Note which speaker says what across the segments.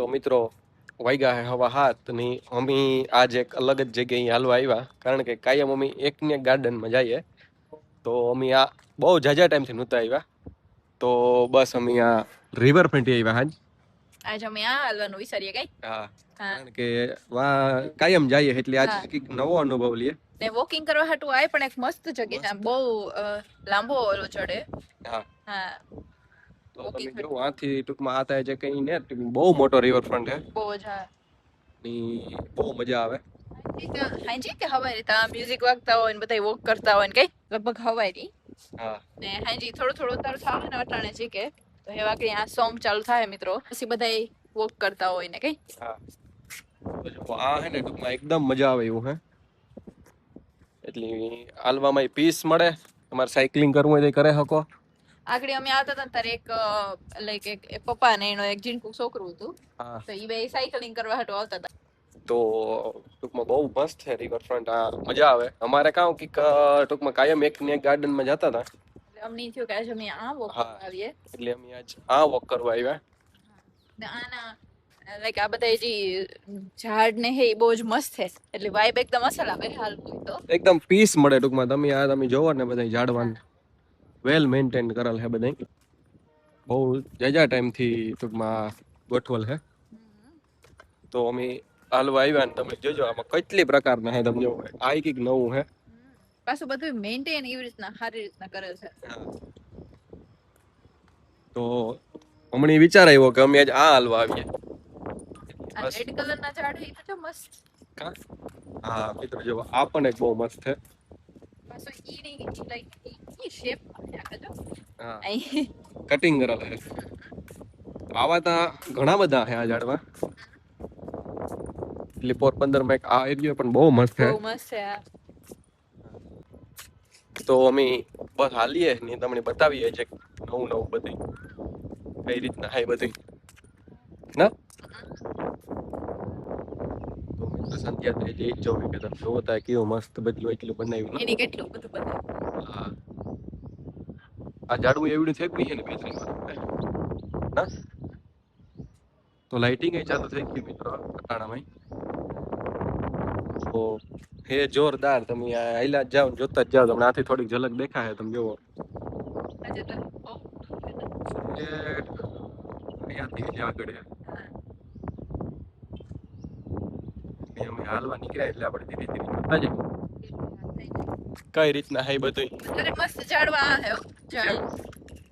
Speaker 1: તો મિત્રો વાગ્યા હે હવા હાથ ની અમી આજ એક અલગ જ જગ્યાએ હાલવા આવ્યા કારણ કે કાયમ અમી એક ને એક ગાર્ડનમાં જઈએ તો અમી આ બહુ જાજા ટાઈમથી નહોતા આવ્યા તો બસ અમી આ રિવર ફ્રન્ટ આવ્યા
Speaker 2: આજ અમે આ હાલવાનું વિચારીએ કઈ
Speaker 1: હા કારણ કે વા કાયમ જઈએ એટલે આજ કંઈક નવો અનુભવ લઈએ
Speaker 2: ને વોકિંગ કરવા હાટુ આય પણ એક મસ્ત જગ્યા છે બહુ લાંબો ઓલો ચડે
Speaker 1: હા
Speaker 2: હા
Speaker 1: તો તમે જો આથી ટૂંકમાં આ થાય છે કઈ ને બહુ મોટો રિવર ફ્રન્ટ છે
Speaker 2: બહુ જ હા
Speaker 1: ની બહુ મજા આવે
Speaker 2: હાંજી કે હવારે તા મ્યુઝિક વાગતા હોય ને બધા વોક કરતા હોય ને કઈ લગભગ હવારી
Speaker 1: હા
Speaker 2: ને હાંજી થોડો ઉતાર થાય ને અટાણે છે કે તો હેવા કે આ સોંગ ચાલુ થાય મિત્રો પછી બધા વોક કરતા હોય ને કઈ
Speaker 1: હા તો આ હે ને ટૂંકમાં એકદમ મજા આવે એવું હે એટલે હાલવામાં પીસ મળે તમારે સાયકલિંગ કરવું હોય તો કરે શકો
Speaker 2: આગળ અમે આવતા હતા ત્યારે એક લાઈક એક પપ્પા ને એનો એક જીનકુ છોકરું હતું તો ઈ બે સાયકલિંગ કરવા હાટુ આવતા હતા
Speaker 1: તો ટૂંકમાં બહુ મસ્ત છે રિવર ફ્રન્ટ આ મજા આવે અમારે કાં કે ટૂંકમાં કાયમ એક ને એક ગાર્ડનમાં જતા હતા
Speaker 2: એટલે અમને થયું કે આજે અમે આ વોક કરવા આવીએ
Speaker 1: એટલે અમે આજ આ વોક કરવા આવ્યા
Speaker 2: ને આના લાઈક આ બધા જે ઝાડ ને હે બહુ જ મસ્ત છે એટલે વાઇબ એકદમ અસલ આવે હાલ તો
Speaker 1: એકદમ પીસ મળે ટૂંકમાં તમે જોવો ને બધા ઝાડવાન વેલ મેન્ટેન કરેલ છે બધા બહુ જાજા ટાઈમ થી ટૂંકમાં ગોઠવલ છે તો અમે હાલવા આવ્યા ને તમે જોજો આમાં કેટલી પ્રકારના હે તમે જો આ કઈક નવું હે
Speaker 2: પાછું બધું મેન્ટેન એવી રીતના સારી રીતના કરેલ છે
Speaker 1: તો હમણાં વિચાર આવ્યો કે અમે આજ આ હાલવા આવીએ
Speaker 2: રેડ કલર ના ઝાડ હે તો મસ્ત
Speaker 1: હા મિત્રો જો આ પણ એક બહુ મસ્ત છે
Speaker 2: પાછો ઈની લાઈક ઈ શેપ
Speaker 1: હા કટિંગ કરેલા છે આવા તા ઘણા બધા છે આ ઝાડમાં એટલે પોરબંદર માં એક આ એરિયો પણ બહુ મસ્ત છે
Speaker 2: બહુ મસ્ત છે
Speaker 1: તો અમે બસ હાલીએ ને તમને બતાવીએ છે નવું બધું કઈ રીતના હે બધું ના તો મિત્રો સંધ્યા થઈ જઈ જો કે તમે જોવો તા કેવું મસ્ત બધું એટલું બનાવ્યું
Speaker 2: એની કેટલું બધું બનાવ્યું
Speaker 1: હા આ ઝાડવું એવડું થઈ ગયું છે ને બે ત્રણ ના તો લાઇટિંગ એ ચાલુ થઈ ગઈ મિત્રો અટાણામાં તો હે જોરદાર તમે આયલા જાવ જોતા જ જાવ તમને આથી થોડીક ઝલક દેખાય તમે જોવો અહીંયાથી આગળ અમે હાલવા નીકળ્યા એટલે આપણે ધીરે ધીરે જોતા જઈએ કઈ રીતના હે બધું
Speaker 2: મસ્ત ઝાડવા હે ઝાડ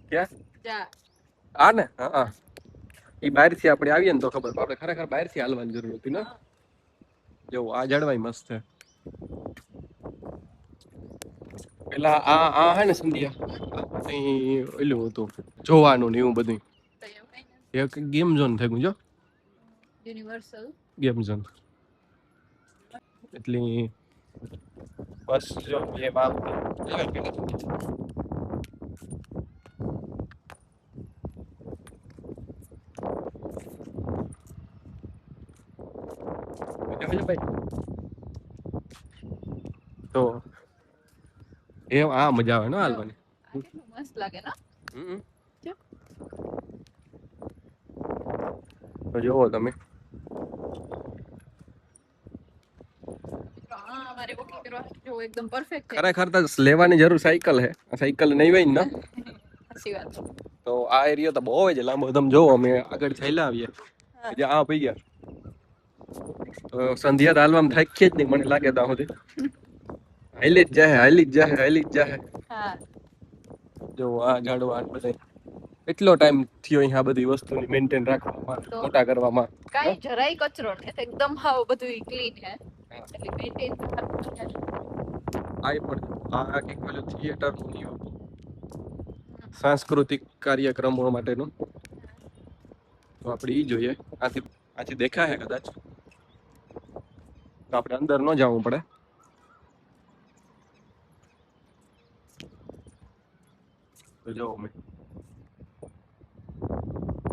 Speaker 1: ક્યાં
Speaker 2: જા
Speaker 1: આ ને હા એ બહાર થી આપણે આવીએ ને તો ખબર આપણે ખરેખર બહાર થી હાલવાની જરૂર હતી ને જો આ ઝાડવાય મસ્ત છે પેલા આ હે ને સંધ્યા ઓલું હતું જોવાનું ને એવું બધું એક ગેમ ઝોન થઈ ગયું જો
Speaker 2: યુનિવર્સલ
Speaker 1: ગેમ ઝોન એટલે બસ જો એ બાપ તો એ આ મજા આવે ને હાલવાની
Speaker 2: મસ્ત લાગે ને
Speaker 1: તો જોવો તમે
Speaker 2: એકદમ પરફેક્ટ
Speaker 1: ખરેખર તો લેવાની જરૂર સાયકલ હે સાયકલ નહીં હોય ને
Speaker 2: સાચી વાત
Speaker 1: તો આ એરિયો તો બહુ જ લાંબો તમે જોવો અમે આગળ થયેલા આવીએ જે આ પઈ ગયા તો સંધ્યા તો હાલવામાં થાકી જ નહીં મને લાગે ત્યાં સુધી હાલી જ જાય
Speaker 2: હા
Speaker 1: જો આ ઝાડવા બધા એટલો ટાઈમ થયો અહીંયા બધી વસ્તુની મેન્ટેન રાખવામાં મોટા કરવામાં
Speaker 2: કાઈ જરાય કચરો ને એકદમ હાવ બધું ક્લીન હે એટલે મેન્ટેન
Speaker 1: આઈ પણ આ એક પેલું થિયેટર નું નહીં હતું સાંસ્કૃતિક કાર્યક્રમો માટેનું તો આપણે ઈ જોઈએ આથી દેખાય કદાચ તો આપણે અંદર ન જવું પડે તો જો અમે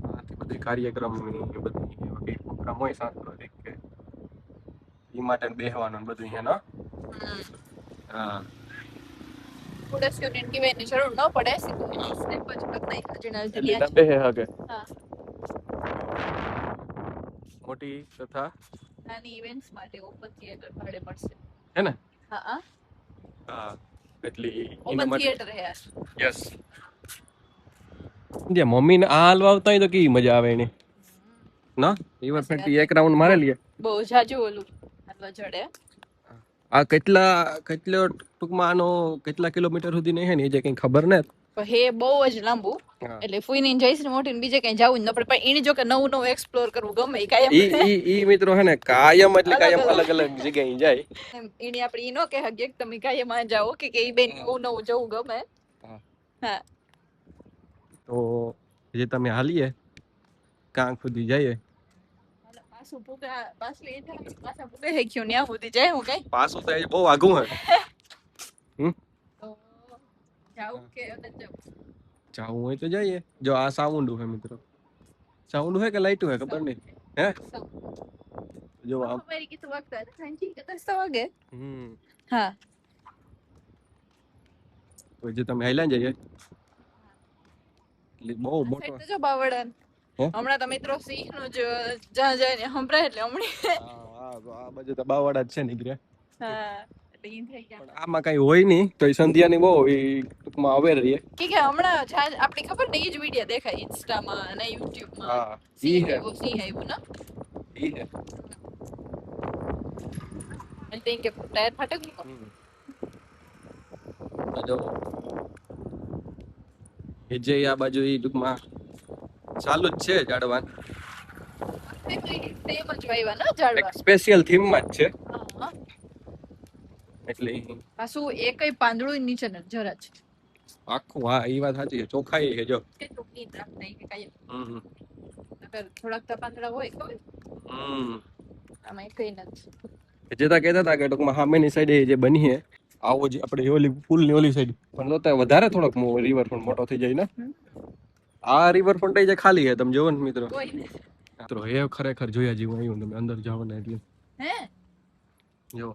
Speaker 1: આથી બધી કાર્યક્રમ બધી પ્રોગ્રામ હોય સાંસ્કૃતિક કે ઈ માટે બેહવાનું બધું અહીંયા હા
Speaker 2: પૂરા સ્ટુડન્ટ की वेने જરૂર ન પડે સીધું સ્ટેપ જ કરી નાખ જણા
Speaker 1: એટલે બેહે હકે
Speaker 2: હા
Speaker 1: મોટી તથા
Speaker 2: નાની ઇવેન્ટ્સ માટે ઓપન થિયેટર ભાડે મળશે.
Speaker 1: હે ને?
Speaker 2: હા
Speaker 1: હા એટલી એના
Speaker 2: ઓપન
Speaker 1: માટે
Speaker 2: થિયેટર હે આ.
Speaker 1: યસ. જે મમ્મીને આ હાલવા આવતા હોય તો કેવી મજા આવે એની ના રિવરફ્રન્ટ એક રાઉન્ડ મારે લઈએ.
Speaker 2: બહુ જાજુ ઓલું હાલવા જડે.
Speaker 1: આ કેટલો ટૂંકમાં આનો કેટલા કિલોમીટર સુધી નહીં હે ને એ જે કઈ ખબર ને.
Speaker 2: પણ હે બહુ જ લાંબુ.
Speaker 1: હા.
Speaker 2: એટલે ફૂઈની જયશ્રી મોટી ને બીજે કઈ જવું જ ન પડે. પણ એની જો કે નવું એક્સપ્લોર કરવું ગમે ઈ કાયમ
Speaker 1: ઈ મિત્રો હે ને કાયમ એટલે કાયમ
Speaker 2: અલગ
Speaker 1: અલગ અલગ જગ્યાએ જાય.
Speaker 2: એની આપણે ઈ નો કે હગે તમે કાયમ આ જાઓ કે ઈ બેન નવું જવું ગમે.
Speaker 1: હા.
Speaker 2: હા
Speaker 1: તો જે તમે હાલીએ કાંક સુધી જઈએ.
Speaker 2: પાછું પૂગા પાછું એ થાય પાછા પૂગે હે ક્યું ન્યા સુધી જાય હું કઈ
Speaker 1: પાછું તો બહુ આઘું હે.
Speaker 2: તો જાવું કે અલગ જાવું.
Speaker 1: જાવું હોય તો જઈએ. જો આ સાઉન્ડ હે મિત્રો. સાઉન્ડ હે કે લાઈટ હે ખબર નહીં. હે જો આમ
Speaker 2: મારી કીધું વાગતા હતા ઠીક હતા 10 વાગે. હા
Speaker 1: તો જે તમે હાલ્યા જઈએ એટલે બહુ મોટો
Speaker 2: સાઈડ તો જો બાવળન હમણાં તો મિત્રો સિંહ નું જ જ્યાં જાય ને સંભળાય એટલે હમણાં
Speaker 1: આ બાજુ તો બાવાડા જ છે નીકળ્યા.
Speaker 2: હા એટલે ઈ થઈ ગયા.
Speaker 1: પણ આમાં કઈ હોય નહીં તો એ સંધ્યાની બહુ એ ટૂંકમાં અવેર રહીએ.
Speaker 2: કે હમણાં આપણી ખબર ને ઈ જ વિડિયો દેખાય ઇન્સ્ટામાં અને યુટ્યુબમાં.
Speaker 1: હા ઈ
Speaker 2: સિંહ
Speaker 1: હે
Speaker 2: આવ્યું ને
Speaker 1: ઈ હે.
Speaker 2: એટલે કે ટાયર ફાટે ગયું.
Speaker 1: જો એ જે આ બાજુ એ ટૂંકમાં ચાલુ જ છે ઝાડવાન.
Speaker 2: તેમ જ વાવ્યા ને ઝાડવા.
Speaker 1: સ્પેશિયલ થીમ માં જ છે
Speaker 2: હા
Speaker 1: એટલે
Speaker 2: પાછું એકય પાંદડું નીચે ન જરા જ.
Speaker 1: આખું હા એ વાત સાચી છે ચોખાઈ છે જો.
Speaker 2: કેટલું ક્લીન રાખતા હોય કે કાંઈ. નકર થોડાક તો પાંદડા હોય ખબર. આમાં કઈ નથી.
Speaker 1: જેતા કહેતા હતા કે ટૂંકમાં સામેની સાઈડે જે બની છે આવો જે આપણે ઓલી પુલની ઓલી સાઈડ પણ તો વધારે થોડોક રિવરફ્રન્ટ મોટો થઈ જાય ને. આ રિવરફ્રન્ટ જે ખાલી છે તમે જોવો ને મિત્રો. મિત્રો એ ખરેખર જોયા જેવું આવ્યું તમે અંદર જાઓ ને એટલે
Speaker 2: હે
Speaker 1: જો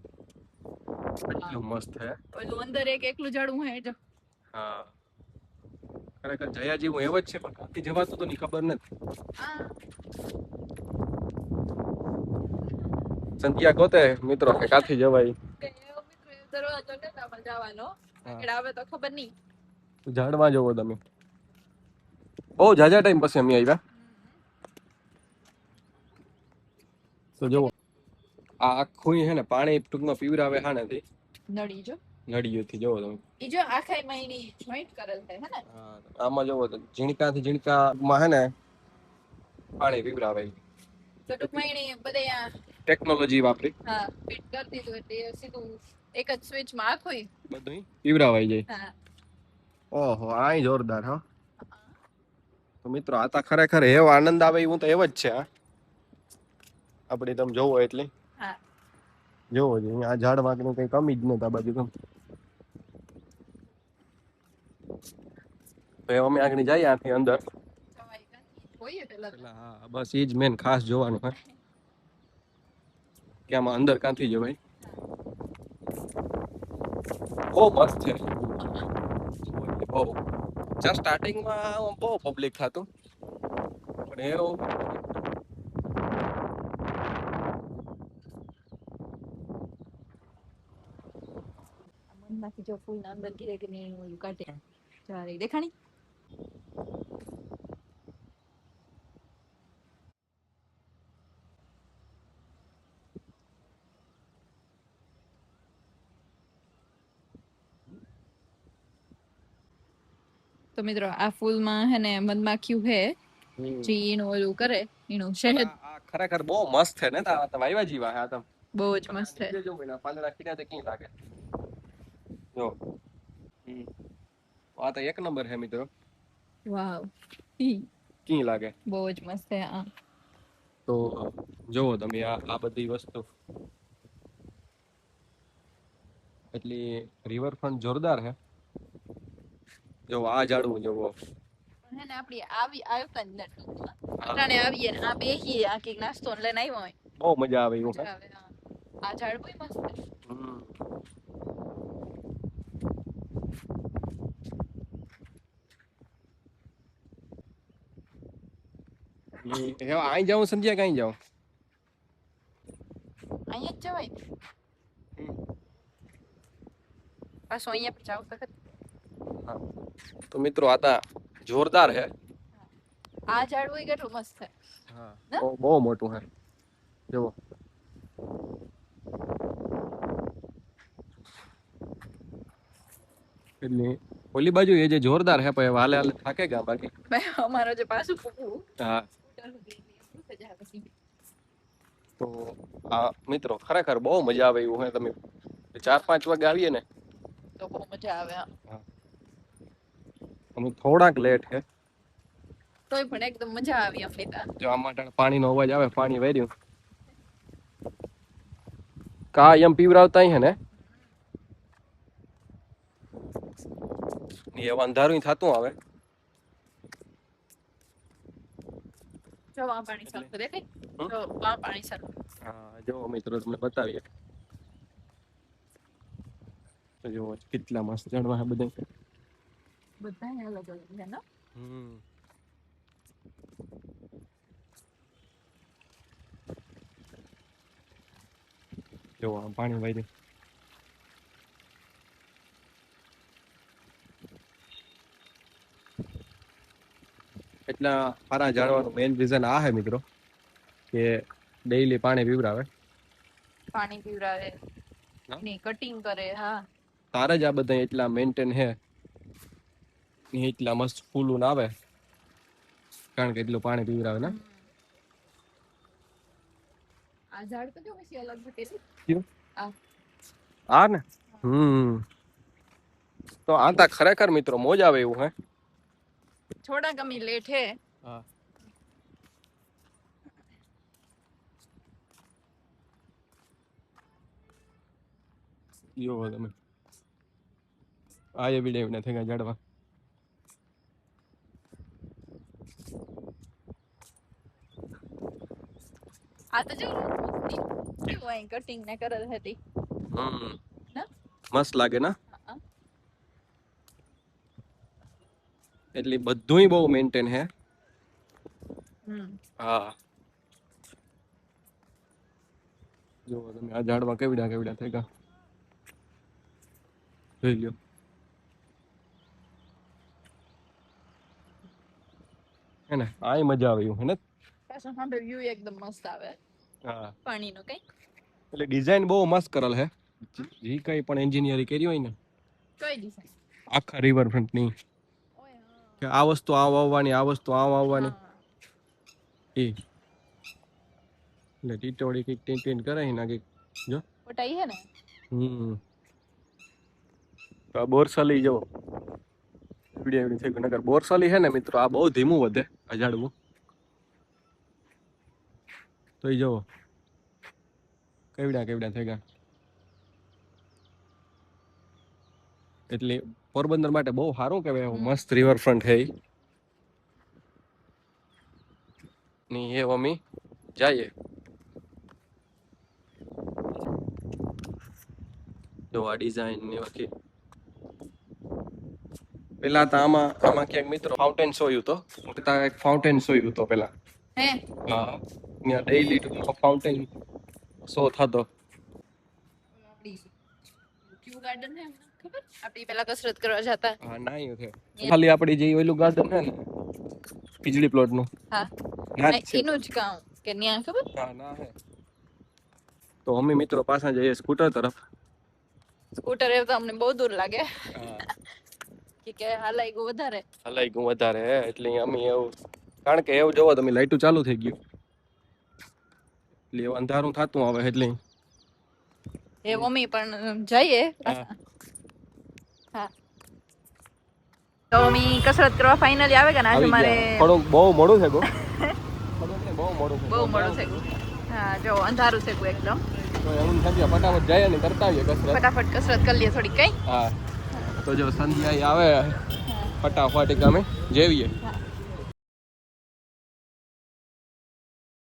Speaker 1: કેટલું મસ્ત હે.
Speaker 2: ઓલું અંદર એકલું ઝાડવું હે જો.
Speaker 1: હા ખરેખર જયા જેવું એવ જ છે પણ કાંથી જવાતું તો ની ખબર નથી. સંધ્યા ગોતે મિત્રો કે કાંથી જવાય.
Speaker 2: દરવાજો ને આમાં જવાનો આગળ આવે તો ખબર નહીં.
Speaker 1: ઝાડમાં જોવો તમે બહુ જાજા ટાઈમ પછી અમે આવ્યા. તો જો આ આખું હે ને પાણી ટૂંકમાં પીવરાવે હા નથી
Speaker 2: નળી જો
Speaker 1: નળીઓથી જોવો તમે.
Speaker 2: ઈ જો આખાઈ મહિની જોઈન્ટ કરેલ છે હે ને.
Speaker 1: આમાં જોવો તો ઝીણકાથી ઝીણકામાં હે ને પાણી પીવરાવે.
Speaker 2: તો ટૂંકમાં એને બધે આ
Speaker 1: ટેકનોલોજી વાપરી.
Speaker 2: હા ફિટ કરી દીધું એટલે સીધું એક જ સ્વિચમાં આખું
Speaker 1: બધું પીવરાવાઈ જાય.
Speaker 2: હા
Speaker 1: ઓહો આય જોરદાર હો. તો મિત્રો આ તો ખરેખર એવો આનંદ આવે એવું તો એવો જ છે. આપણે તમે જોવો એટલે
Speaker 2: હા
Speaker 1: જોવો છે આ ઝાડ વાંકની કઈ કમી જ નથી આ બાજુ તો. તો અમે આગળ જઈએ આથી અંદર. હા બસ ઈ જ મેન ખાસ જોવાનું હે કે આમાં અંદર ક્યાંથી જવાય. બહુ મસ્ત છે બહુ. સ્ટાર્ટિંગમાં બહુ પબ્લિક થતું પણ એવું
Speaker 2: મનમાંથી જો ફૂલ ના અંદર ધીરે ધીરે ઓલું કાઢે ચારે દેખાણી. તો મિત્રો આ ફૂલમાં હે ને મધમાખીયું હે જે એનું ઓલું કરે એનું શહેદ.
Speaker 1: આ ખરેખર બહુ મસ્ત છે ને તા વાયવા જીવા હે આ તો
Speaker 2: બહુ જ મસ્ત છે.
Speaker 1: જો એના પાંદડા ખીડા તે કેમ લાગે જો. આ તો એક નંબર હે મિત્રો.
Speaker 2: વાવ
Speaker 1: કી લાગે
Speaker 2: બહુ જ મસ્ત છે આ.
Speaker 1: તો જોવો તમે આ બધી વસ્તુ એટલી રિવરફ્રન્ટ જોરદાર હે. જો આ ઝાડવું જોવો
Speaker 2: હે ને આપડી આવતા જ નથી અટાણે આવીએ ને આ બેહીએ આ કઈક નાસ્તો લઈને આવ્યો હોય
Speaker 1: બહુ મજા આવે એવું.
Speaker 2: આ ઝાડ બહુ મસ્ત છે.
Speaker 1: આઈ જાઉં સંધ્યા કઈ જાઉં
Speaker 2: અહીંયા જ જવાય ને. પાછું અહીંયા પણ જાવ તો ખરી.
Speaker 1: હા. તો મિત્રો આ તા જોરદાર હે.
Speaker 2: આ ઝાડવું કેટલું મસ્ત છે.
Speaker 1: હા
Speaker 2: ને?
Speaker 1: બહુ મોટું હે જુઓ. એટલે ઓલી બાજુ એ જે જોરદાર હે પણ હાલે હાલે થાકે ગયા બાકી.
Speaker 2: ભાઈ અમારો જે પાછું પૂકવું
Speaker 1: હા તો આ મિત્રો ખરેખર બહુ મજા આવે એવું હે. તમે 4-5 વાગે આવીએ ને
Speaker 2: તો બહુ મજા આવે. હા.
Speaker 1: અમે થોડાક લેટ હે.
Speaker 2: તોય પણ એકદમ મજા આવી અમને ત્યાં.
Speaker 1: જો આમાં પાણીનો અવાજ આવે, પાણી વેર્યું કા એમ પીવરાવતા હે ને એ અંધારું થતું આવે.
Speaker 2: જો આ પાણી સરખું દેખાય. જો આ પાણી સરખું.
Speaker 1: હા જો મિત્રો તમને બતાવીએ. તો જો કેટલા મસ્ત ઝાડવા હે બધા.
Speaker 2: બધા અલગ અલગ છે ને.
Speaker 1: જો આ પાણી વાયદે. એટલા સારા ઝાડવાનું મેઇન રીઝન આ હે મિત્રો કે ડેઈલી પાણી પીવરાવે.
Speaker 2: પાણી પીવરાવે ની કટિંગ કરે. હા
Speaker 1: તારે જ આ બધા એટલા મેન્ટેન હે. એટલા મસ્ત ફૂલું આવે કારણ કે એટલું પાણી પીવરાવે ને.
Speaker 2: આ ઝાડ તો જો પછી અલગ છે.
Speaker 1: કયું? આ ને તો આ તા ખરેખર મિત્રો મોજ આવે એવું હે.
Speaker 2: થોડા કમી લેટ હે.
Speaker 1: હા જો તમે આ એ વિડિયો ને થેગા ઝાડવા.
Speaker 2: આ તો જો કેવું અહીં કટિંગ ને કરેલ હતી.
Speaker 1: મસ્ત લાગે ને. એટલે બધુંય બહુ મેન્ટેન હે. હા જો તમે આ ઝાડવા કેવડા કેવડા થઈ ગયા જોઈ લ્યો. હે ને આય મજા આવે એવું હે ને.
Speaker 2: પાછું સામે વ્યૂ એકદમ મસ્ત આવે.
Speaker 1: હા
Speaker 2: પાણીનો કઈ
Speaker 1: એટલે ડિઝાઇન બહુ મસ્ત કરેલ હે. જે કઈ પણ એન્જિનિયરિંગ કરી હોય ને
Speaker 2: કઈ ડિઝાઇન
Speaker 1: આખા રિવરફ્રન્ટ ની કે આ વસ્તુ આ વાવવાની, આ વસ્તુ આ વાવવાની એ એટલે ટીટોળી કઈક ટીન કરે ના કઈક જો
Speaker 2: ઓટાઈ હે ને.
Speaker 1: તો આ બોરસલી જો વિડિયો એવડી થઈ નગર બોરસલી હે ને મિત્રો આ બહુ ધીમું વધે આ ઝાડવું. તો એ જો કેવડા કેવડા થઈ ગયા. એટલે પોરબંદર માટે બહુ સારું કહેવાય. મસ્ત રિવરફ્રન્ટ હે ની એ અમે જઈએ. જો આ ડિઝાઇન ને વખી પેલા તો આમાં ક્યાંક મિત્રો ફાઉન્ટેન જોયું તો એક ફાઉન્ટેન જોયું તો પેલા.
Speaker 2: હે
Speaker 1: હા ત્યાં ડેઈલી ફાઉન્ટેન શો થતો.
Speaker 2: ક્યુ ગાર્ડન હે ખબર આપણી પેલા કસરત કરવા જતા.
Speaker 1: હા નાયું છે ખાલી આપડી જે ઓલું ગાર્ડન છે ને ખીજડી પ્લોટ નું.
Speaker 2: હા એનું જ કામ કે ન્યા ખબર.
Speaker 1: હા ના હે. તો અમે મિત્રો પાછા જઈએ સ્કૂટર તરફ.
Speaker 2: સ્કૂટર એ તો અમને બહુ દૂર લાગે. કે હલાઈ ગયું વધારે
Speaker 1: હે એટલે અમે એવું કારણ કે એવું જોવો તમે લાઈટું ચાલુ થઈ ગયું એટલે અંધારું થતું આવે એટલે
Speaker 2: એ મમ્મી પણ જઈએ. હા તો મમ્મી કસરત કરવા ફાઇનલી આવે કે ના આજે મારે
Speaker 1: થોડું બહુ મોડું છે બહુ
Speaker 2: મોડું છે. હા જો અંધારું છે એકદમ.
Speaker 1: તો એવું સમજ્યા ફટાફટ જઈએ ને કરતા આવીએ કસરત.
Speaker 2: ફટાફટ કસરત કરી લઈએ થોડી કઈ.
Speaker 1: હા તો જો સંધ્યા આવે ફટાફટ અમે જેવીએ.